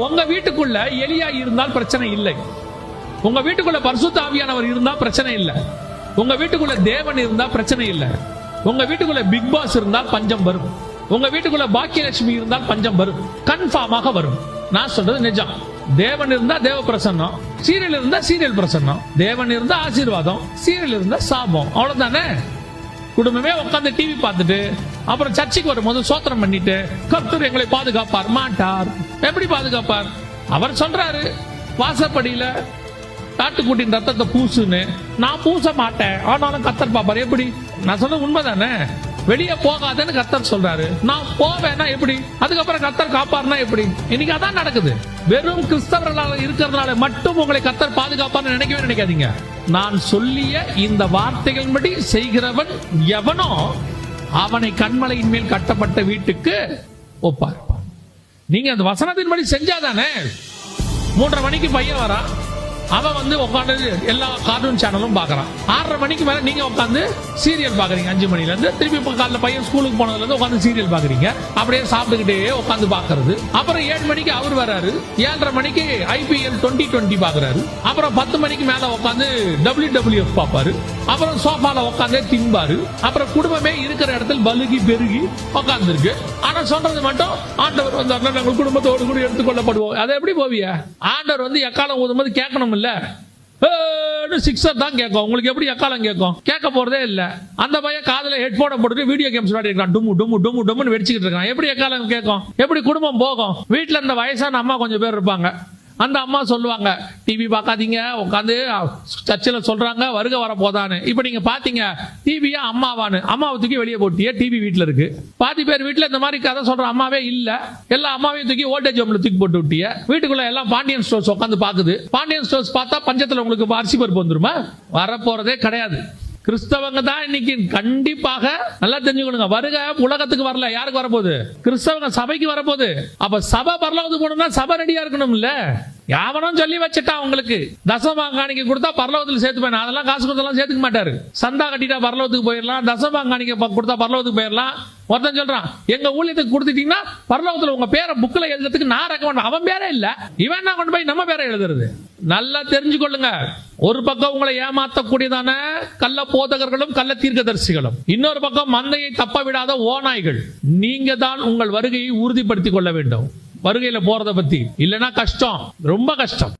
உங்க வீட்டுக்குள்ள எலியா இருந்தால் பிரச்சனை இல்லை. உங்க வீட்டுக்குள்ள பரிசுத்த ஆவியானவர் இருந்தா பிரச்சனை இல்லை. உங்க வீட்டுக்குள்ள தேவன் இருந்தா பிரச்சனை இல்லை. உங்க வீட்டுக்குள்ள பிக் பாஸ் இருந்தால் பஞ்சம் வரும். உங்க வீட்டுக்குள்ள பாக்கியலட்சுமி இருந்தால் பஞ்சம் வரும். கன்ஃபார்மாக வரும். நான் சொல்றது நிஜம். தேவன் இருந்தா தேவ பிரசன்னம், சீரியல் இருந்தா சீரியல் பிரசன்னம். தேவன் இருந்தா ஆசீர்வாதம், சீரியல் இருந்தா சாபம். அவ்வளவுதானே. குடும்பமே உட்காந்து டிவி பார்த்துட்டு அப்புறம் சர்ச்சைக்கு வரும்போது சோத்திரம் பண்ணிட்டு கர்த்தர் எங்களை பாதுகாப்பார் மாட்டார். எப்படி பாதுகாப்பார்? அவர் சொல்றாரு வாசப்படியில காட்டுக்குட்டின் ரத்தத்தை பூசுன்னு. நான் பூச மாட்டேன், ஆனாலும் கர்த்தர் பாப்பார். எப்படி? நான் சொன்ன உண்மைதானே. வெளியே போகாதன்னு கர்த்தர் சொல்றாரு, நான் போவேன்னா எப்படி? அதுக்கப்புறம் கர்த்தர் காப்பார்னா எப்படி? இன்னைக்கு அதான் நடக்குது. வெறும் கிறிஸ்தவர்களாக இருக்கிறதுனால மட்டும் உங்களை கர்த்தர் பாதுகாப்பான்னு நினைக்கவே நினைக்காதீங்க. நான் சொல்லிய இந்த வார்த்தைகளின்படி செய்கிறவன் எவனோ அவனை கண்மலையின் மேல் கட்டப்பட்ட வீட்டுக்கு ஒப்பார். நீங்க அந்த வசனத்தின்படி செஞ்சாதானே. 3:30 மணிக்கு பையன் வரா, அவன் உட்காந்து எல்லா கார்ட்டூன் சேனலும் பாக்குறான். 6:30 மணிக்கு மேல நீங்க உட்காந்து சீரியல் பாக்குறீங்க. 5 மணில இருந்து திருப்பி காலைல பையன் ஸ்கூலுக்கு போனதுல இருந்து உட்காந்து சீரியல் பாக்குறீங்க. அப்படியே சாப்பிட்டுக்கிட்டே உட்காந்து பாக்குறது. அப்புறம் 7 மணிக்கு அவர் வராரு, 7:30 மணிக்கு IPL 2020 பாக்குறாரு. அப்புறம் 10 மணிக்கு மேல உட்காந்து WWF பாப்பாரு. அப்புறம் சோஃபால உட்காந்தே திம்பாரு. அப்புறம் குடும்பமே இருக்கிற இடத்துல பலுகி பெருகி உட்கார்ந்து இருக்கு. ஆனா சொல்றது மட்டும் ஆண்டவர் வந்தாருன்னா நாங்கள் குடும்பத்தோடு கூட எடுத்துக்கொள்ளப்படுவோம். அதை எப்படி போவிய? ஆண்டவர் எக்காலம் ஊதும்போது கேட்கணும் இல்ல, சிக்ஸர் தான் கேட்கும். உங்களுக்கு எப்படி எக்காலம் கேட்கும்? கேட்க போறதே இல்ல. அந்த பையன் காதுல ஹெட்போனை போட்டுட்டு வீடியோ கேம்ஸ் விளையாடி இருக்கான். டும்மு டும்மு டும்மு டும்னு வெடிச்சுக்கிட்டு இருக்கான். எப்படி எக்காலம் கேட்கும்? எப்படி குடும்பம் போகும்? வீட்டுல இந்த வயசான அம்மா கொஞ்சம் பேர் இருப்பாங்க. அந்த அம்மா சொல்லுவாங்க, டிவி பார்க்காதீங்க, உட்காந்து சர்ச்சில் சொல்றாங்க வருக வர போதான்னு. இப்ப நீங்க பாத்தீங்க டிவியா அம்மாவான்னு. அம்மாவை தூக்கி வெளியே போட்டியே, டிவி வீட்டுல இருக்கு. பாதி பேர் வீட்டுல இந்த மாதிரி கதை சொல்ற அம்மாவே இல்ல. எல்லா அம்மாவையும் தூக்கி ஓல்டேஜ் ஹோம்ல தூக்கி போட்டு விட்டிய. வீட்டுக்குள்ள எல்லாம் பாண்டியன் ஸ்டோர்ஸ் உட்காந்து பாக்குது. பாண்டியன் ஸ்டோர்ஸ் பார்த்தா பஞ்சத்துல உங்களுக்கு அரிசி பருப்பு வந்துருமா? வரப்போறதே கிடையாது. கிறிஸ்தவங்க தான் இன்னைக்கு கண்டிப்பாக நல்லா தெரிஞ்சுக்கணுங்க. வருக உலகத்துக்கு வரல, யாருக்கு வரப்போகுது? கிறிஸ்தவங்க சபைக்கு வரப்போகுது. அப்ப சபை பரலோகத்துக்கு போகணும்னா சபை ரெடியா இருக்கணும் இல்ல. யாவனும் சொல்லி வச்சுட்டான் உங்களுக்கு தசமாங்காணிக்க கொடுத்தா பரலோகத்தில் சேர்த்துப்பேன். அதெல்லாம் காசு கொடுத்தெல்லாம் சேர்த்துக்க மாட்டாரு. சந்தா கட்டிட்டா பரலோகத்துக்கு போயிடலாம், தசமாங்காணிக்க கொடுத்தா பரலோகத்துக்கு போயிடலாம். ஒருத்தன் சொல்றான் எங்க ஊழியத்துக்கு கொடுத்துட்டீங்கன்னா பரலோகத்துல உங்க பேரை புக்ல எழுதுறதுக்கு நான் ரெக்கமெண்ட். அவன் பேரே இல்ல, இவன் என்ன கொண்டு போய் நம்ம பேரை எழுதுறது? நல்லா தெரிஞ்சுக்கொள்ளுங்க. ஒரு பக்கம் உங்களை ஏமாத்தக்கூடியதான கள்ள போதகர்களும் கள்ள தீர்க்கதரிசிகளும், இன்னொரு பக்கம் மந்தையை தப்ப விடாத ஓநாய்கள். நீங்க தான் உங்கள் வருகையை உறுதிப்படுத்திக் கொள்ள வேண்டும். வருகையில போறத பத்தி இல்லைன்னா கஷ்டம், ரொம்ப கஷ்டம்.